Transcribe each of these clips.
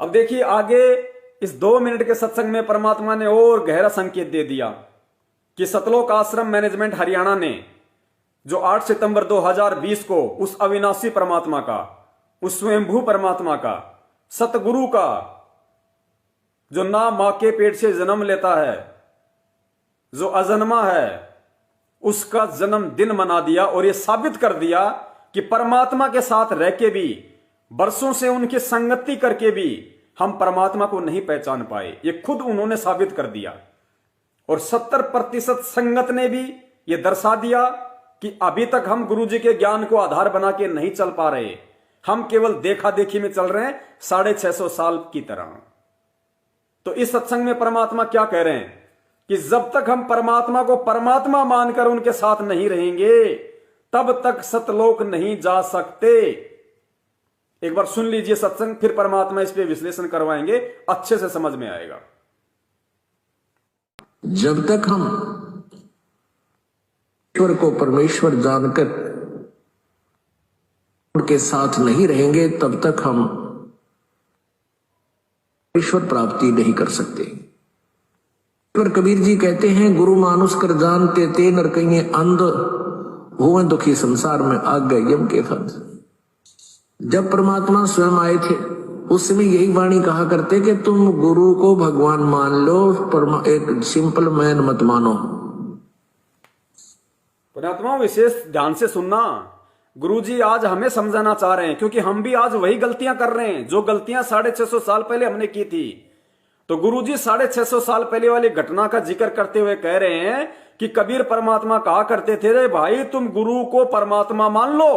अब देखिए आगे इस 2 मिनट के सत्संग में परमात्मा ने और गहरा संकेत दे दिया कि सतलोक आश्रम मैनेजमेंट हरियाणा ने जो 8 सितंबर 2020 को उस अविनाशी परमात्मा का, उस स्वयंभू परमात्मा का, सतगुरु का, जो ना मां के पेट से जन्म लेता है, जो अजन्मा है, उसका जन्मदिन मना दिया और यह साबित कर दिया कि परमात्मा के साथ रह के भी, वर्षों से उनकी संगति करके भी हम परमात्मा को नहीं पहचान पाए। ये खुद उन्होंने साबित कर दिया। और 70% संगत ने भी यह दर्शा दिया कि अभी तक हम गुरुजी के ज्ञान को आधार बना के नहीं चल पा रहे, हम केवल देखा देखी में चल रहे हैं 650 साल की तरह। तो इस सत्संग में परमात्मा क्या कह रहे हैं कि जब तक हम परमात्मा को परमात्मा मानकर उनके साथ नहीं रहेंगे तब तक सतलोक नहीं जा सकते। एक बार सुन लीजिए सत्संग, फिर परमात्मा इस पे विश्लेषण करवाएंगे, अच्छे से समझ में आएगा। जब तक हम ईश्वर को परमेश्वर जानकर उनके साथ नहीं रहेंगे तब तक हम ईश्वर प्राप्ति नहीं कर सकते। ईश्वर कबीर जी कहते हैं, गुरु मानुष कर जानते ते नर कहिए अंध हुए दुखी संसार में आग गए यम के फंद। जब परमात्मा स्वयं आए थे उस समय यही वाणी कहा करते कि तुम गुरु को भगवान मान लो, एक सिंपल मैन मत मानो। परमात्मा विशेष ध्यान से सुनना, गुरुजी आज हमें समझाना चाह रहे हैं, क्योंकि हम भी आज वही गलतियां कर रहे हैं जो गलतियां 650 साल पहले हमने की थी। तो गुरुजी 650 साल पहले वाली घटना का जिक्र करते हुए कह रहे हैं कि कबीर परमात्मा कहा करते थे, रे भाई तुम गुरु को परमात्मा मान लो,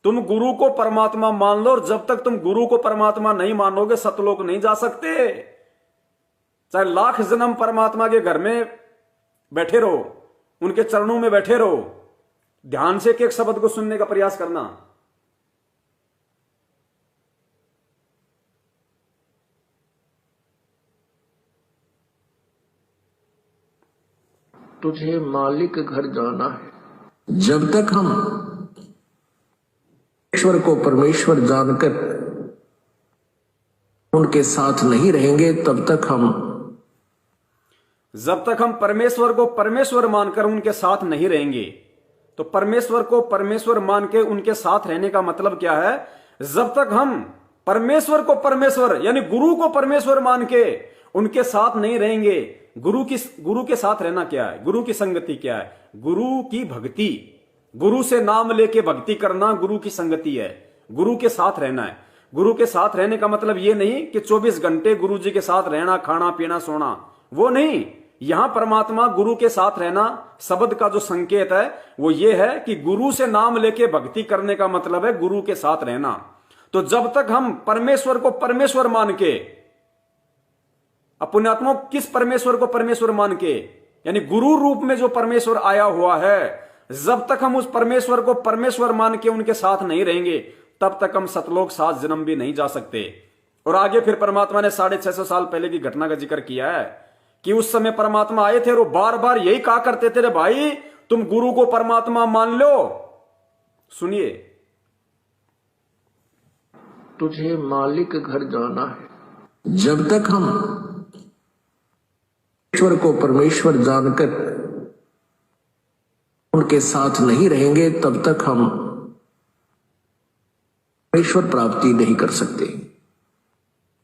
तुम गुरु को परमात्मा मान लो, और जब तक तुम गुरु को परमात्मा नहीं मानोगे सतलोक नहीं जा सकते। चाहे लाख जन्म परमात्मा के घर में बैठे रहो, उनके चरणों में बैठे रहो, ध्यान से एक एक शब्द को सुनने का प्रयास करना। तुझे मालिक घर जाना है। जब तक हम ईश्वर को परमेश्वर जानकर उनके साथ नहीं रहेंगे तब तक हम, जब तक हम परमेश्वर को परमेश्वर मानकर उनके साथ नहीं रहेंगे, तो परमेश्वर को परमेश्वर मान के उनके साथ रहने का मतलब क्या है? जब तक हम परमेश्वर को परमेश्वर यानी गुरु को परमेश्वर मान के उनके साथ नहीं रहेंगे। गुरु के साथ रहना क्या है? गुरु की संगति क्या है? गुरु की भक्ति, गुरु से नाम लेके भक्ति करना गुरु की संगति है, गुरु के साथ रहना है। गुरु के साथ रहने का मतलब ये नहीं कि 24 घंटे गुरु जी के साथ रहना, खाना पीना सोना, वो नहीं। यहां परमात्मा गुरु के साथ रहना शब्द का जो संकेत है वो ये है कि गुरु से नाम लेके भक्ति करने का मतलब है गुरु के साथ रहना। तो जब तक हम परमेश्वर को परमेश्वर मान के, पुण्यात्मा किस परमेश्वर को परमेश्वर मान के, यानी गुरु रूप में जो परमेश्वर आया हुआ है, जब तक हम उस परमेश्वर को परमेश्वर मान के उनके साथ नहीं रहेंगे तब तक हम सतलोक 7 जन्म भी नहीं जा सकते। और आगे फिर परमात्मा ने 650 साल पहले की घटना का जिक्र किया है कि उस समय परमात्मा आए थे और वो बार बार यही कहा करते थे, रे भाई तुम गुरु को परमात्मा मान लो। सुनिए, तुझे मालिक घर जाना है। जब तक हम ईश्वर को परमेश्वर जानकर उनके साथ नहीं रहेंगे तब तक हम ईश्वर प्राप्ति नहीं कर सकते।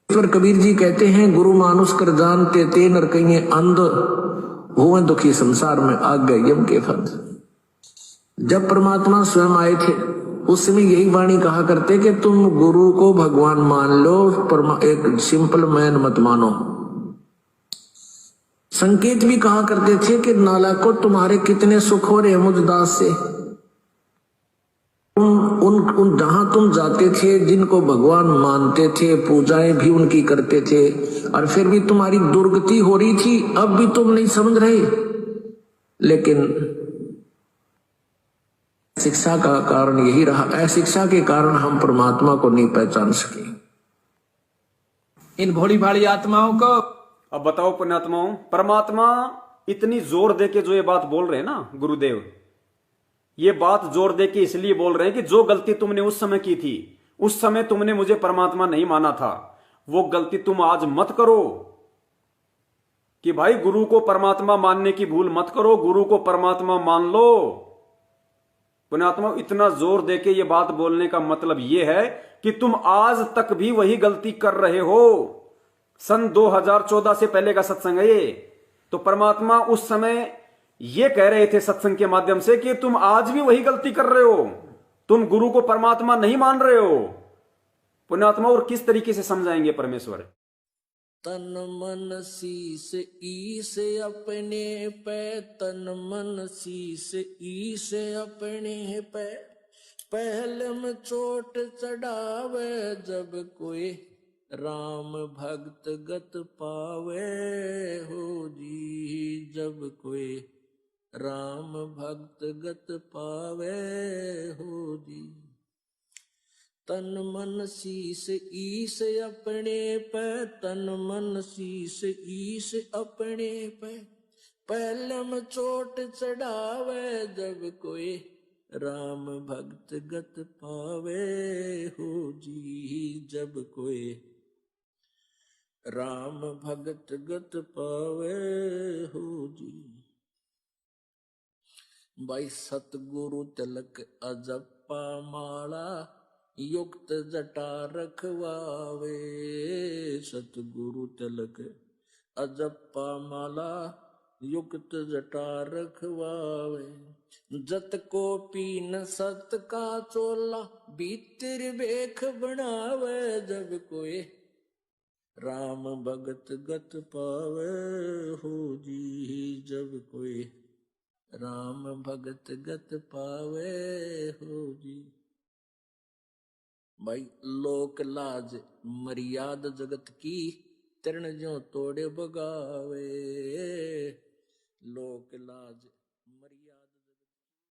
ईश्वर कबीर जी कहते हैं, गुरु मानुष कर जानते ते नर कहिए अंध हुए दुखी संसार में आग गए यम के फंद। जब परमात्मा स्वयं आए थे उस समय यही वाणी कहा करते कि तुम गुरु को भगवान मान लो, एक सिंपल मैन मत मानो। संकेत भी कहा करते थे कि नालाको तुम्हारे कितने सुख हो रहे मुझदास से। उन जहां तुम जाते थे, जिनको भगवान मानते थे, पूजाएं भी उनकी करते थे, और फिर भी तुम्हारी दुर्गति हो रही थी, अब भी तुम नहीं समझ रहे। लेकिन शिक्षा का कारण यही रहा, अशिक्षा के कारण हम परमात्मा को नहीं पहचान सके। इन भोली भाली आत्माओं को अब बताओ पुण्यात्माओं, परमात्मा इतनी जोर दे के जो ये बात बोल रहे हैं ना गुरुदेव, ये बात जोर दे के इसलिए बोल रहे हैं कि जो गलती तुमने उस समय की थी, उस समय तुमने मुझे परमात्मा नहीं माना था, वो गलती तुम आज मत करो कि भाई गुरु को परमात्मा मानने की भूल मत करो, गुरु को परमात्मा मान लो। पुण्यात्मा, इतना जोर देके ये बात बोलने का मतलब ये है कि तुम आज तक भी वही गलती कर रहे हो। सन 2014 से पहले का सत्संग है ये। तो परमात्मा उस समय ये कह रहे थे सत्संग के माध्यम से कि तुम आज भी वही गलती कर रहे हो, तुम गुरु को परमात्मा नहीं मान रहे हो। पुण्यात्मा, और किस तरीके से समझाएंगे परमेश्वर? तन मन शीस ईस अपने पे, तन मन शीस ईस अपने पे, पहले में चोट चढ़ावे जब कोई राम भक्त गत पावे हो जी, जब कोई राम भक्त गत पावे हो जी। तन मन शीस ईस अपने पे, तन मन शीस ईस अपने पे, पहलम चोट चढ़ावे जब कोई राम भक्त गत पावे हो जी, जब कोई राम भक्त गत पावे हो जी। भाई सतगुरु तिलक अजप्पा माला, युक्त जटा रखवावे, सतगुरु तिलक अजप्पा माला, युक्त जटा रखवावे। जत को पीन सत का चोला, भीतर बेख बनावे जब कोई राम भगत गत पावे हो जी, जब कोई राम भगत गत पावे हो जी। भाई लोक लाज मर्याद जगत की, तृण ज्यों तोड़े बगावे, लोक लाज मर्याद।